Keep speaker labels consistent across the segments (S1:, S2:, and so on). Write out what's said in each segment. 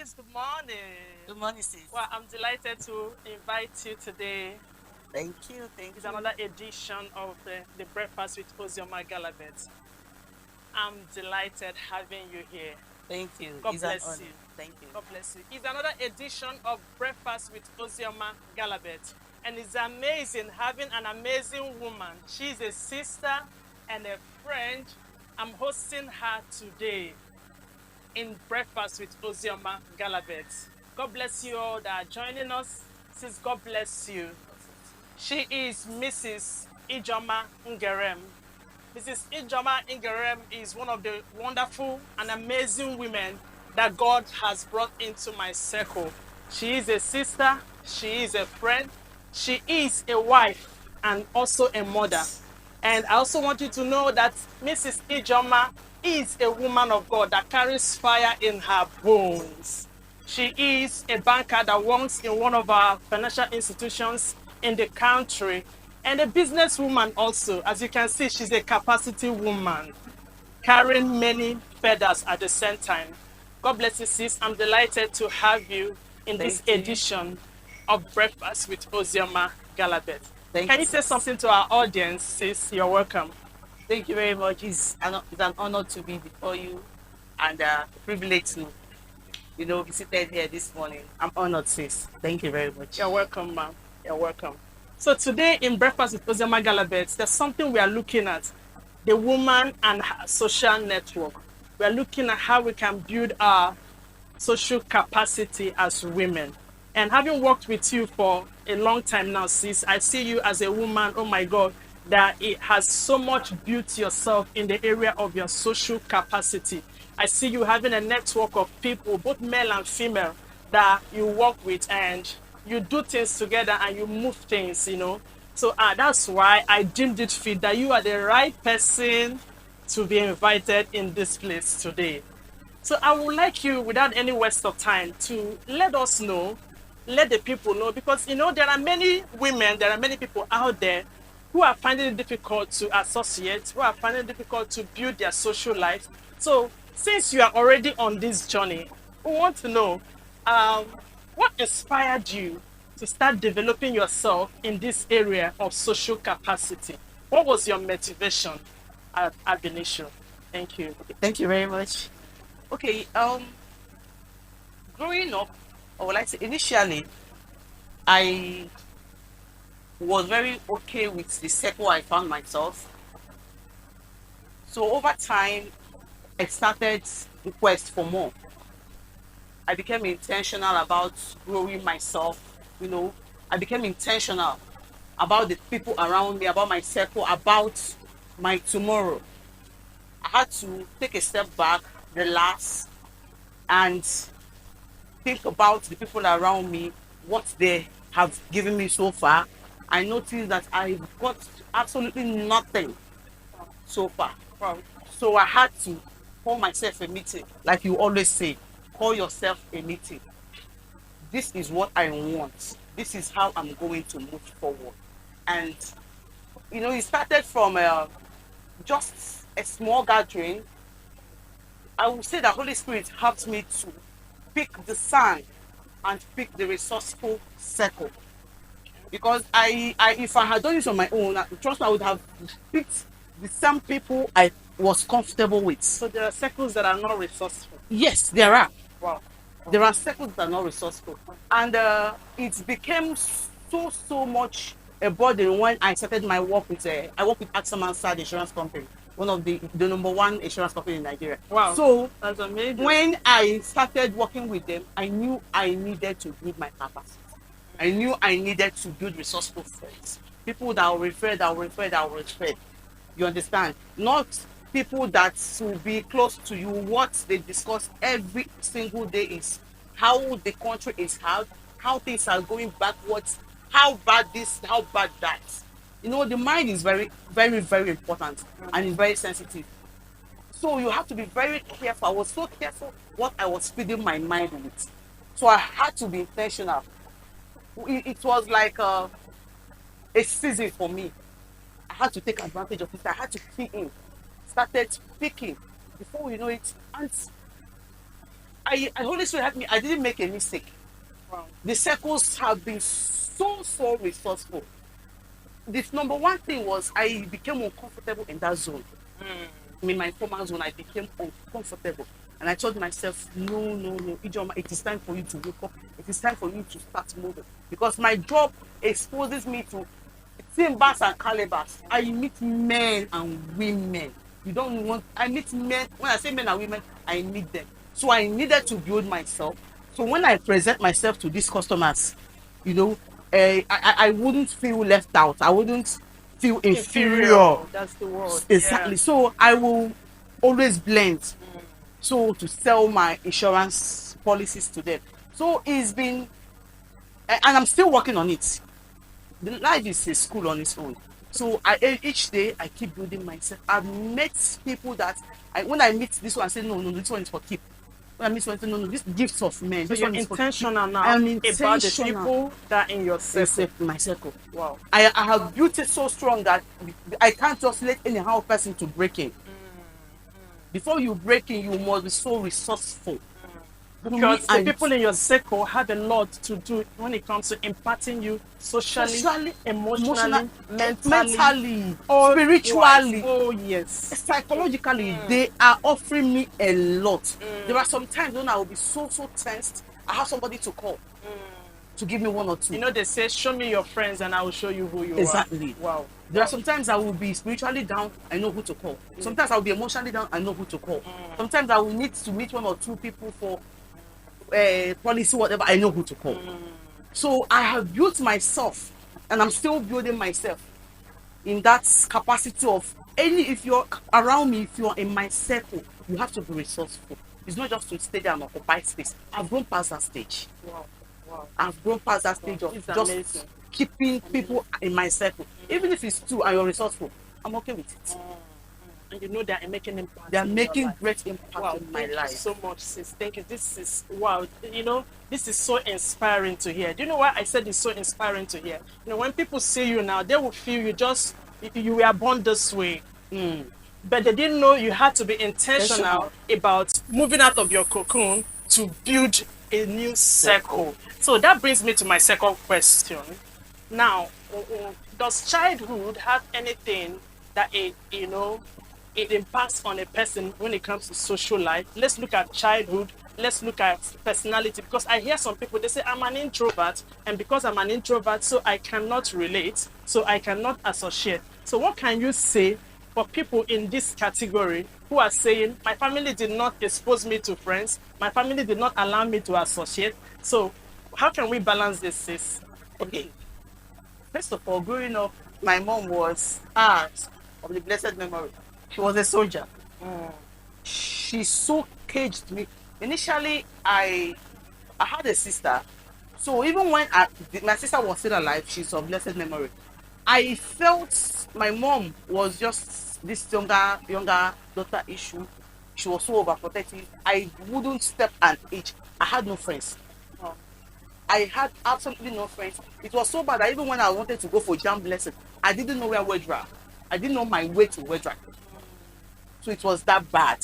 S1: Sis, good morning.
S2: Good morning, sis.
S1: Well, I'm delighted to invite you today.
S2: Thank you, thank
S1: It's
S2: you,
S1: another edition of the Breakfast with Ozioma Gallabeth. I'm delighted having you here.
S2: thank you.
S1: God
S2: It's an
S1: bless
S2: honor.
S1: you.
S2: Thank you.
S1: God bless you. It's another edition of Breakfast with Ozioma Gallabeth. And it's amazing having an amazing woman. She's a sister and a friend. I'm hosting her today in Breakfast with Ozioma Gallabeth. God bless you all that are joining us. Sis, God bless you. She is Mrs. Ijoma Ngerem. Mrs. Ijoma Ngerem is one of the wonderful and amazing women that God has brought into my circle. She is a sister, she is a friend, she is a wife, and also a mother. And I also want you to know that Mrs. Ijoma is a woman of God that carries fire in her bones. She is a banker that works in one of our financial institutions in the country and a businesswoman also. As you can see, she's a capacity woman carrying many feathers at the same time. God bless you, sis. I'm delighted to have you in this
S2: Thank you.
S1: edition of Breakfast with Ozioma Gallabeth.
S2: Thank
S1: Can
S2: you,
S1: you say
S2: sis.
S1: something to our audience, sis? You're welcome.
S2: Thank you very much. It's an honor to be before you and a privilege to, be seated here this morning. I'm honored, sis. Thank you very much.
S1: You're welcome, ma'am. You're welcome. So today in Breakfast with Ozioma Gallabeth, there's something we are looking at, the woman and her social network. We are looking at how we can build our social capacity as women. And having worked with you for a long time now, sis, I see you as a woman, oh my God, that it has so much built yourself in the area of your social capacity. I see you having a network of people, both male and female, that you work with and you do things together and you move things. So that's why I deemed it fit that you are the right person to be invited in this place today. So I would like you, without any waste of time, to let us know, let the people know, because there are many women, there are many people out there who are finding it difficult to associate, who are finding it difficult to build their social life. So since you are already on this journey, we want to know um, what inspired you to start developing yourself in this area of social capacity. What was your motivation at initial? Thank you.
S2: Thank you very much. Okay, growing up, or would I say initially, I was very okay with the circle I found myself. So over time, I started the quest for more. I became intentional about growing myself. You know, I became intentional about the people around me, about my circle, about my tomorrow. I had to take a step back, relax, and think about the people around me, what they have given me so far. I noticed that I got absolutely nothing so far.
S1: Wow.
S2: So I had to call myself a meeting. Like you always say, call yourself a meeting. This is what I want. This is how I'm going to move forward. And it started from just a small gathering. I would say that Holy Spirit helped me to pick the sand and pick the resourceful circle. Because if I had done this on my own, trust me, I would have picked the same people I was comfortable with.
S1: So there are circles that are not resourceful.
S2: Yes, there are.
S1: Wow.
S2: There are circles that are not resourceful. And it became so much a burden when I started my work with, I work with AXA Mansard Insurance Company, one of the number one insurance company in Nigeria.
S1: Wow.
S2: So
S1: That's amazing.
S2: when I started working with them, I knew I needed to build my capacity. I knew I needed to build resourceful friends. People that will refer, that will refer, that will refer. You understand? Not people that will be close to you. What they discuss every single day is how the country is how things are going backwards, how bad this, how bad that. The mind is very, very, very important and it's very sensitive. So you have to be very careful. I was so careful what I was feeding my mind with. So I had to be intentional. It was like a season for me. I had to take advantage of it. I had to key in. Started speaking. Before you know it, and I Holy Spirit helped me. I didn't make a mistake.
S1: Wow.
S2: The circles have been so resourceful. This number one thing was I became uncomfortable in that zone. In my former zone, I became uncomfortable. And I told myself, no, Ozioma, it is time for you to wake up. It is time for you to start moving. Because my job exposes me to timbers and calibers. I meet men and women. You don't want, I meet men. When I say men and women, I meet them. So I needed to build myself. So when I present myself to these customers, you know, I wouldn't feel left out. I wouldn't feel inferior.
S1: That's the word.
S2: Exactly.
S1: Yeah.
S2: So I will always blend. So to sell my insurance policies to them. So it's been, and I'm still working on it. The life is a school on its own. So each day I keep building myself. I've met people that when I meet this one, I say no, this one is for keep. When I meet someone, I say no, this gifts of men.
S1: So
S2: This
S1: you're
S2: one is for
S1: intentional now
S2: I'm
S1: about the
S2: intentional.
S1: people that in your circle.
S2: In my circle.
S1: Wow.
S2: I have built it so strong that I can't just let anyhow person to break in. Before you break in, you must be so resourceful.
S1: Because the people in your circle have a lot to do when it comes to impacting you socially, emotionally, mentally,
S2: spiritually,
S1: oh yes,
S2: psychologically. They are offering me a lot. There are some times when I will be so tensed. I have somebody to call to give me one or two.
S1: You know, they say, show me your friends and I will show you who you
S2: Exactly.
S1: are. Wow.
S2: There are sometimes I will be spiritually down, I know who to call. Sometimes I will be emotionally down, I know who to call. Sometimes I will need to meet one or two people for policy, whatever, I know who to call. So I have built myself and I'm still building myself in that capacity of if you're around me, if you're in my circle, you have to be resourceful. It's not just to stay there and occupy space. I've grown past that stage.
S1: Wow.
S2: I've grown past that stage of
S1: It's
S2: just
S1: amazing.
S2: keeping people in my circle. Even if it's two and you're resourceful, I'm okay with it.
S1: And you know they are making impact.
S2: They are
S1: in your
S2: making
S1: life.
S2: great impact
S1: Wow,
S2: in my
S1: thank
S2: life.
S1: you so much, sis. Thank you. This is wow. You know, this is so inspiring to hear. Do you know why I said it's so inspiring to hear? You know, when people see you now, they will feel you were born this way. But they didn't know you had to be intentional about moving out of your cocoon to build a new circle. So that brings me to my second question. Now, does childhood have anything that it impacts on a person when it comes to social life? Let's look at childhood. Let's look at personality, because I hear some people, they say I'm an introvert, and because I'm an introvert, so I cannot relate, so I cannot associate. So what can you say for people in this category who are saying, my family did not expose me to friends, my family did not allow me to associate? So how can we balance this, sis?
S2: Okay. First of all, growing up, my mom was of the blessed memory. She was a soldier. She so caged me. Initially, I had a sister. So even when my sister was still alive, she's of blessed memory. I felt my mom was just this younger daughter issue. She was so overprotective. I wouldn't step an inch. I had no friends. I had absolutely no friends. It was so bad that even when I wanted to go for jam blessing, I didn't know where Wedra. I didn't know my way to Wedra. So it was that bad.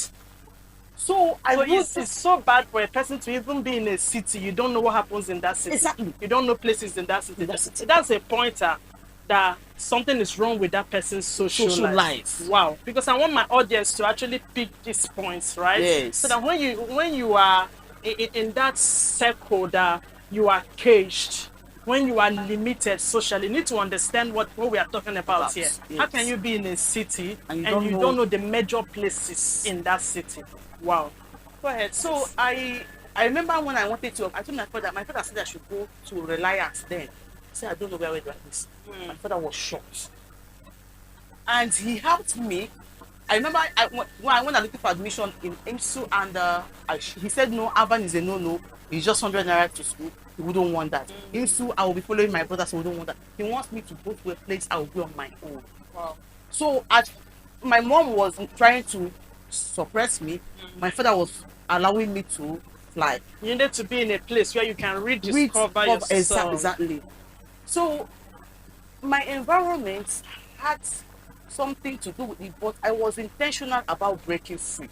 S2: So
S1: it's so bad for a person to even be in a city. You don't know what happens in that city.
S2: Exactly.
S1: You don't know places in that city. That's a pointer that something is wrong with that person's social life. Wow. Because I want my audience to actually pick these points, right?
S2: Yes.
S1: So that when you are in that circle that you are caged, when you are limited socially, you need to understand what we are talking about here.
S2: Yes.
S1: How can you be in a city and you
S2: don't
S1: don't know the major places in that city? Wow. Go ahead.
S2: So I remember when I wanted to, I told my father said I should go to Reliance then. I said, I don't know where we're doing this. My father was shocked. And he helped me. I remember when I went looking for admission in IMSU, and he said, no, Urban is a no. It's just 100 naira to school. He wouldn't want that. IMSU, I will be following my brother, so he wouldn't want that. He wants me to go to a place I will be on my own.
S1: Wow.
S2: So my mom was trying to suppress me. My father was allowing me to fly.
S1: You need to be in a place where you can rediscover yourself.
S2: Exactly. So my environment had something to do with it, but I was intentional about breaking free.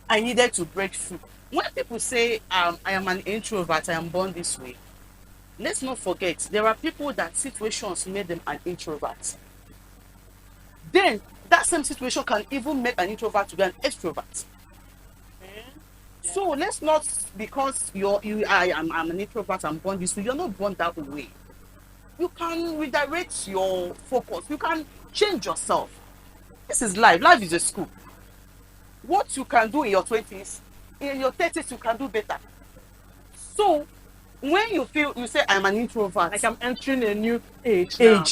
S2: I needed to break through. When people say I am an introvert, I am born this way, let's not forget there are people that situations made them an introvert. Then that same situation can even make an introvert to be an extrovert. So let's not, because I'm an introvert, I'm born this way. You're not born that way. You can redirect your focus. You can change yourself. This is life. Life is a school. What you can do in your 20s, in your 30s, you can do better. So when you say I'm an introvert,
S1: Like I'm entering a new age now.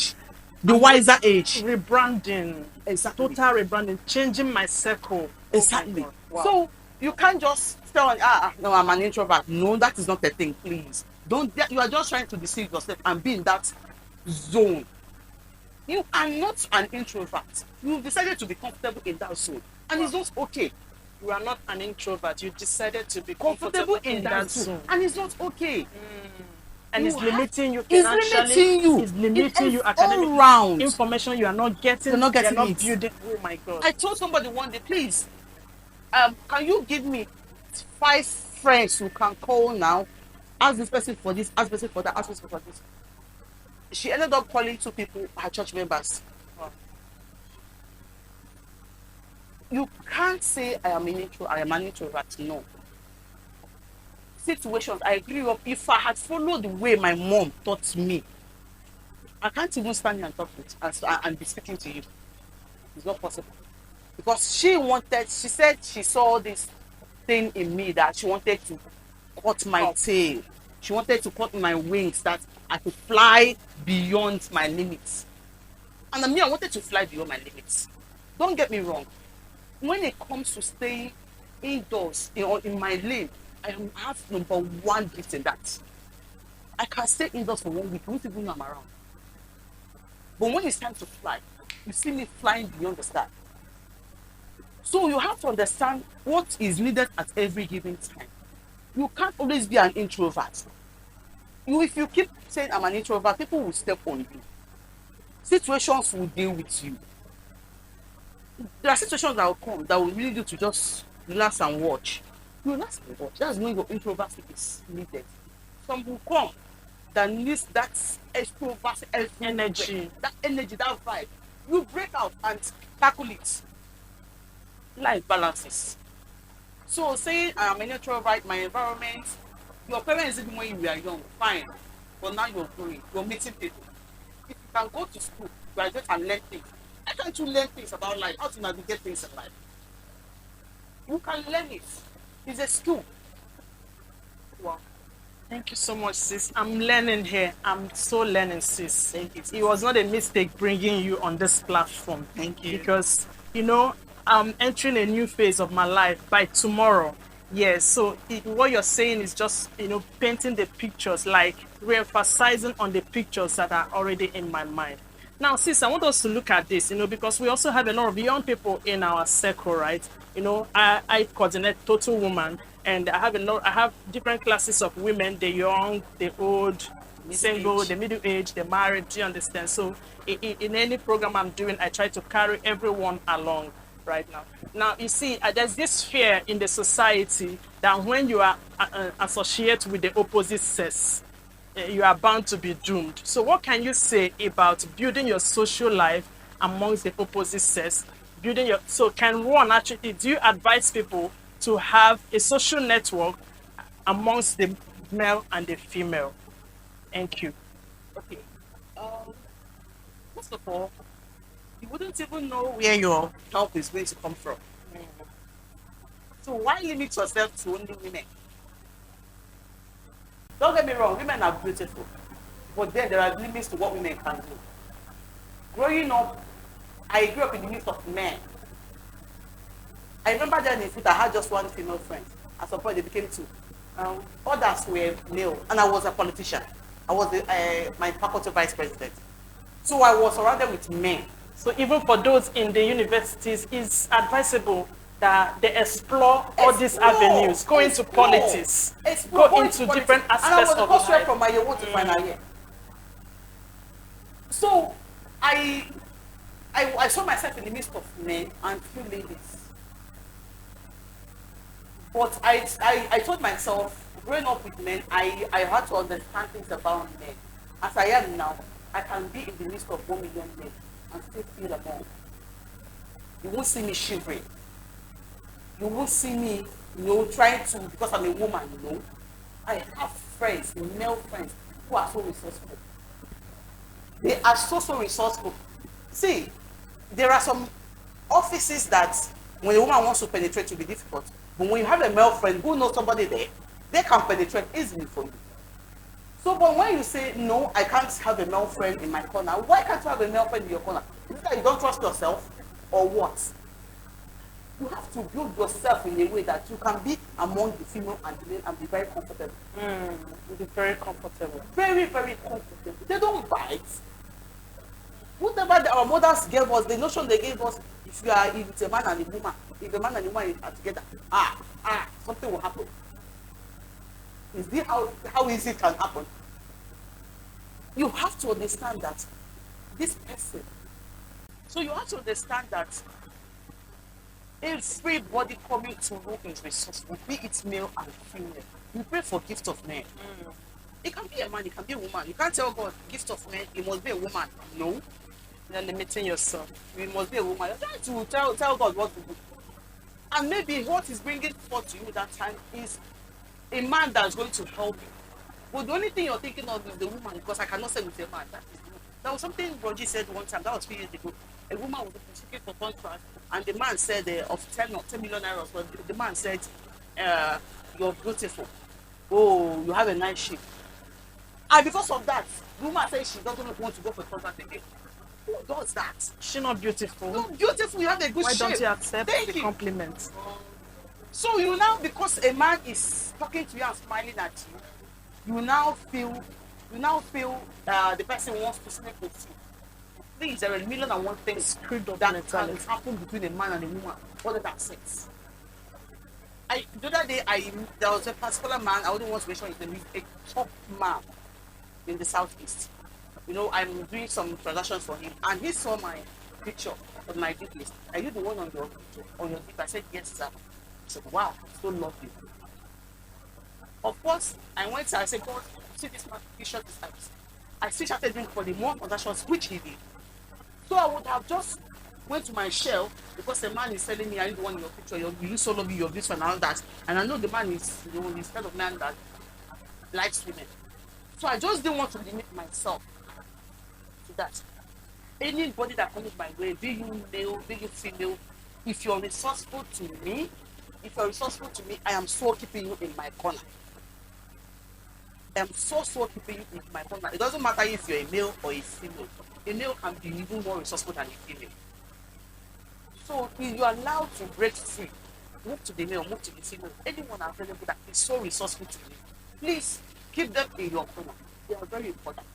S2: the wiser age.
S1: Rebranding.
S2: Exactly.
S1: Total rebranding. Changing my circle.
S2: Exactly.
S1: Oh my God. Wow.
S2: So you can't just tell no, I'm an introvert. No, that is not a thing, please. Don't, you are just trying to deceive yourself and be in that zone. You are not an introvert. You've decided to be comfortable in that zone. And it's not okay.
S1: You are not an introvert. You decided to be
S2: Comfortable in that zone. And it's not okay.
S1: And it's limiting you
S2: It's
S1: financially.
S2: limiting you.
S1: It's limiting you
S2: All
S1: academically.
S2: round.
S1: Information you are not getting.
S2: You're not getting
S1: You're not
S2: it.
S1: building. Oh my God.
S2: I told somebody one day, please, can you give me 5 friends who can call now? Ask this person for this, ask this person for that, ask this person for this. She ended up calling 2 people, her church members. You can't say I am an introvert. No. Situations, I grew up, if I had followed the way my mom taught me, I can't even stand here and talk with and be speaking to you. It's not possible. Because she said she saw this thing in me that she wanted to cut my tail. She wanted to cut my wings, that I could fly beyond my limits. And I wanted to fly beyond my limits. Don't get me wrong. When it comes to staying indoors in my lane, I have number 1 gift in that. I can stay indoors for 1 week. I don't even know I'm around. But when it's time to fly, you see me flying beyond the sky. So you have to understand what is needed at every given time. You can't always be an introvert. If you keep saying I'm an introvert, people will step on you. Situations will deal with you. There are situations that will come that will really do to just relax and watch. You relax and watch. That's when your introversion is needed. Some will come that needs that extrovert
S1: Energy.
S2: that vibe. You break out and tackle it. Life balances. So saying I'm an introvert, my environment, your parents even when you were young, fine. But now you're growing, you're meeting people. If you can go to school, graduate and learn things, why can't you learn things about life? How to navigate things in life? You can learn it. It's a skill.
S1: Wow. Thank you so much, sis. I'm learning here. I'm so learning, sis.
S2: Thank you.
S1: It was not a mistake bringing you on this platform.
S2: Thank you.
S1: Because, I'm entering a new phase of my life by tomorrow. Yes, so what you're saying is just, painting the pictures, like re-emphasizing on the pictures that are already in my mind. Now, sis, I want us to look at this, because we also have a lot of young people in our circle, right? I coordinate Total Woman, and I have different classes of women, the young, the old, single, the middle age, the married, do you understand? So in any program I'm doing, I try to carry everyone along right now. Now, you see, there's this fear in the society that when you are associated with the opposite sex, you are bound to be doomed. So what can you say about building your social life amongst the opposite sex? So can one actually, do you advise people to have a social network amongst the male and the female? Thank you.
S2: Okay. First of all, you wouldn't even know where your help is going to come from. So why limit yourself to only women? Don't get me wrong, women are beautiful, but then there are limits to what women can do. Growing up, I grew up in the midst of men. I remember then in foot I had just 1 female friend. At some point they became 2. Others were male, and I was a politician. I was my faculty vice president. So I was surrounded with men.
S1: So even for those in the universities, it's advisable that they explore all these avenues, go into politics, go into different aspects of life.
S2: And I was a from my year 1 to final year. So I saw myself in the midst of men and few ladies. But I told myself, growing up with men, I had to understand things about men. As I am now, I can be in the midst of 1 million men and still feel alone. You won't see me shivering. You won't see me, trying to, because I'm a woman, I have friends, male friends, who are so resourceful. They are so resourceful. See, there are some offices that when a woman wants to penetrate, it will be difficult. But when you have a male friend who knows somebody there, they can penetrate easily for you. So, but when you say, no, I can't have a male friend in my corner, why can't you have a male friend in your corner? Is it that you don't trust yourself or what? You have to build yourself in a way that you can be among the female and the male and be very comfortable.
S1: Be very comfortable.
S2: Very, very comfortable. They don't bite. Whatever our mothers gave us, the notion they gave us, if it's a man and a woman, if a man and a woman are together, something will happen. Is this how easy it can happen? You have to understand that this person. So you have to understand that everybody coming to know is resourceful, be it male and female. You pray for gift of men. It can be a man, it can be a woman. You can't tell God gift of men, it must be a woman. No.
S1: You're limiting yourself.
S2: It must be a woman. You're trying to tell God what to do. And maybe what is bringing forth to you that time is a man that's going to help you. But the only thing you're thinking of is the woman, because I cannot say with a man. That was something Roger said one time, that was 3 years ago. A woman was seeking for contract, and the man said of 10 million euros, but the man said, you're beautiful. Oh, you have a nice shape. And because of that, the woman said she doesn't want to go for contract again. Who does that?
S1: She's not beautiful.
S2: You're beautiful, you have a good
S1: Why
S2: shape.
S1: don't you accept
S2: Thank
S1: the
S2: you.
S1: compliment?
S2: So you now, because a man is talking to you and smiling at you, you now feel the person wants to sleep with you. Please, there are 1,000,001 things that can happen between a man and a woman. What is that sex? The other day, there was a particular man, I wouldn't want to mention his name, a top man in the southeast. I'm doing some transactions for him, and he saw my picture on my gift list. Are you the one on your picture, on your gift? I said, yes, sir. He said, wow, so lovely. Of course, I went and I said, God, see this man picture this time. I still started doing for the more transactions, which he did. So I would have just went to my shelf, because the man is telling me, I need one in your picture, you so lovely, you're this and all that. And I know the man is, he's kind of man that likes women. So I just didn't want to limit myself to that. Anybody that comes my way, be you male, be you female, if you're resourceful to me, I am so keeping you in my corner. I am so keeping you in my corner. It doesn't matter if you're a male or a female. A male can be even more resourceful than a female. So if you're allowed to break free, move to the male, move to the female, anyone available that is so resourceful to you, please keep them in your corner. They are very important.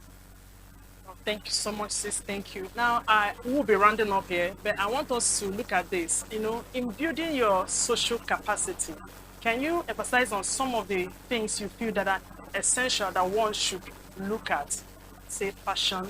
S1: Thank you so much, sis. Thank you. Now, I will be rounding up here, but I want us to look at this. In building your social capacity, can you emphasize on some of the things you feel that are essential that one should look at? Say fashion,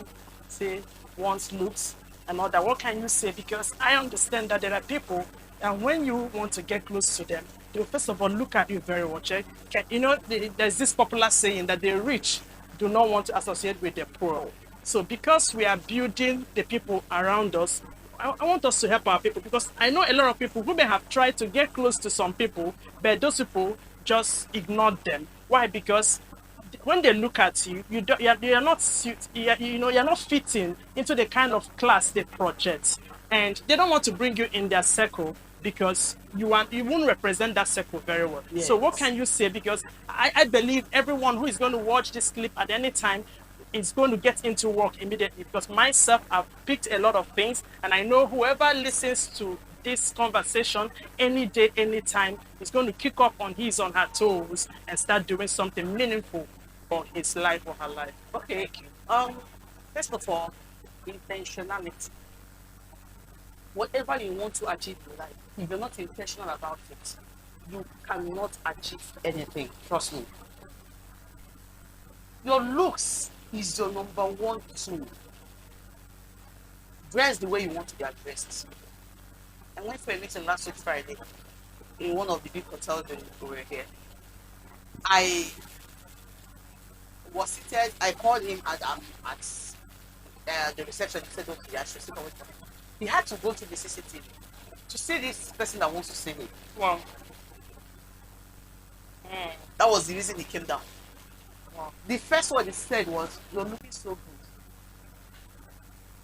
S1: say one's looks, and all that. What can you say? Because I understand that there are people, and when you want to get close to them, they will first of all look at you very well. Check. There's this popular saying that the rich do not want to associate with the poor. So because we are building the people around us, I want us to help our people, because I know a lot of people who may have tried to get close to some people, but those people just ignored them. Why? Because when they look at you, you're not fitting into the kind of class they project, and they don't want to bring you in their circle because you won't represent that circle very well. Yes. So what can you say? Because I believe everyone who is going to watch this clip at any time is going to get into work immediately, because myself, I've picked a lot of things, and I know whoever listens to this conversation any day, anytime, is going to kick up on his or her toes and start doing something meaningful for his life or her life.
S2: Okay. First of all, intentionality. Whatever you want to achieve in life, if you're not intentional about it, you cannot achieve anything. Trust me. Your looks is your number one tool. Dress the way you want to be addressed. I went for a meeting last week Friday, in one of the big hotels in Korea here. I was seated. I called him at the reception. He said, "Okay, I should sit with him." He had to go to the CCTV to see this person that wants to see me.
S1: Wow.
S2: That was the reason he came down.
S1: Wow.
S2: The first word he said was, "You're looking so good."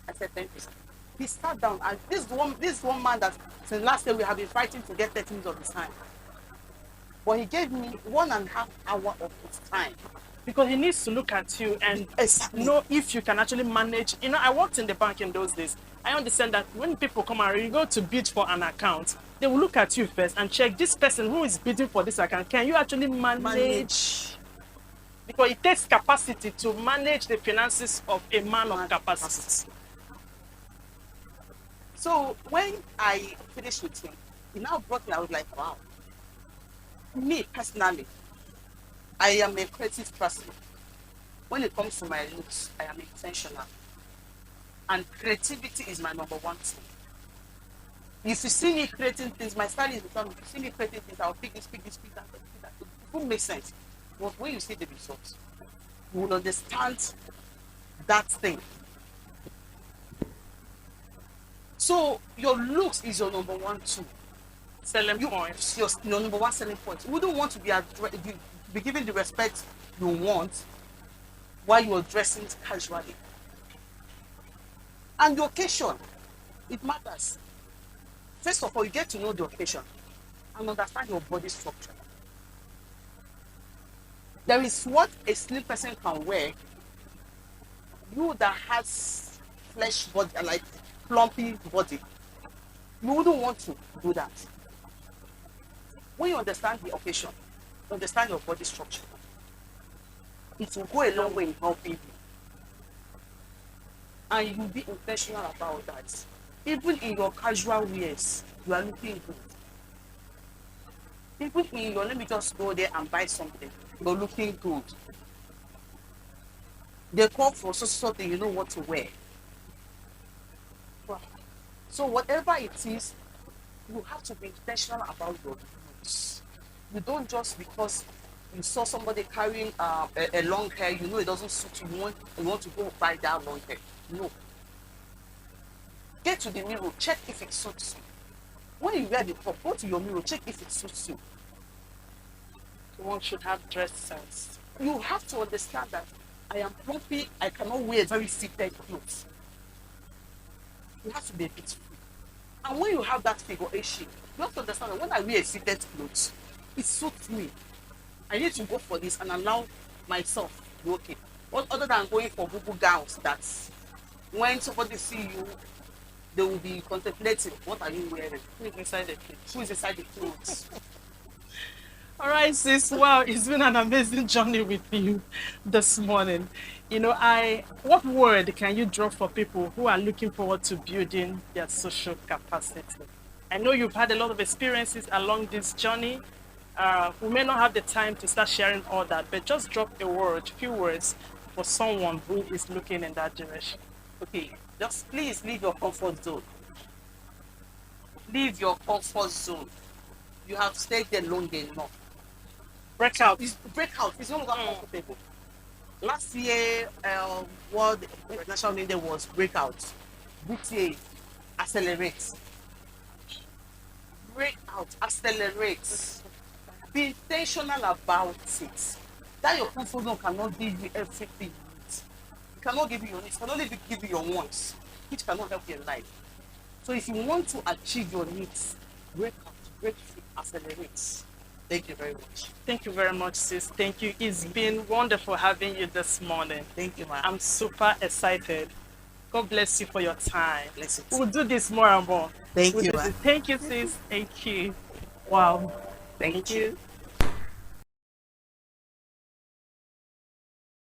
S2: I said, "Thank you, sir." He sat down, and this one man that since last year we have been fighting to get 30 minutes of his time. But he gave me 1.5 hours of his time.
S1: Because he needs to look at you and
S2: Exactly.
S1: know if you can actually manage. You know, I worked in the bank in those days. I understand that when people come and you go to bid for an account, they will look at you first and check this person who is bidding for this account. Can you actually manage? Because it takes capacity to manage the finances of a man of capacity.
S2: So when I finished with him, he now brought me. I was like, wow. Me personally, I am a creative person. When it comes to my looks, I am intentional. And creativity is my number one thing. If you see me creating things, my style is becoming, if you see me creating things, I'll pick this, that. It won't make sense. But when you see the results, you will understand that thing. So your looks is your number one tool.
S1: Selling point.
S2: Your number one selling point. You wouldn't want to be given the respect you want while you're dressing casually. And the occasion, it matters. First of all, you get to know the occasion and understand your body structure. There is what a slim person can wear. You that has flesh body, like plumpy body, you wouldn't want to do that. When you understand the occasion, understand your body structure, it will go a long way in helping you. And you will be intentional about that. Even in your casual wears, you are looking good. Even in your, let me just go there and buy something, you're looking good. They call for something, you know what to wear. So whatever it is, you have to be intentional about your looks. You don't just because you saw somebody carrying a long hair, you know it doesn't suit you, you want to go buy that long hair. No. Get to the mirror, check if it suits you. When you wear the top, go to your mirror, check if it suits you.
S1: One should have dress sense.
S2: You have to understand that I am plumpy, I cannot wear very fitted clothes. You have to be a bit free. And when you have that figure eight shape, you have to understand that when I wear fitted clothes, it suits me. I need to go for this and allow myself to be okay. What other than going for boo gowns that when somebody see you, they will be contemplating, what are you wearing?
S1: Who is inside the clothes?
S2: Who is inside the clothes?
S1: All right, sis. Wow, it's been an amazing journey with you this morning. You know, what word can you drop for people who are looking forward to building their social capacity? I know you've had a lot of experiences along this journey. We may not have the time to start sharing all that, but just drop a few words for someone who is looking in that direction.
S2: Okay, just please leave your comfort zone. Leave your comfort zone. You have stayed there long enough.
S1: Break out.
S2: Break out. It's no longer comfortable. Last year, World International Day was breakout. This year, accelerate. Break out, accelerate. Be intentional about it. That your comfort zone cannot give you everything you need. It cannot give you your needs. It can only give you your wants, which cannot help your life. So if you want to achieve your needs, break out, break free, accelerate. Thank you very much.
S1: Thank you very much, sis. Thank you. It's been wonderful having you this morning.
S2: Thank you, ma'am.
S1: I'm super excited. God bless you for your time.
S2: Bless it.
S1: We'll do this more and more.
S2: Thank you, ma'am.
S1: Thank you, sis. Thank you. Wow.
S2: Thank you.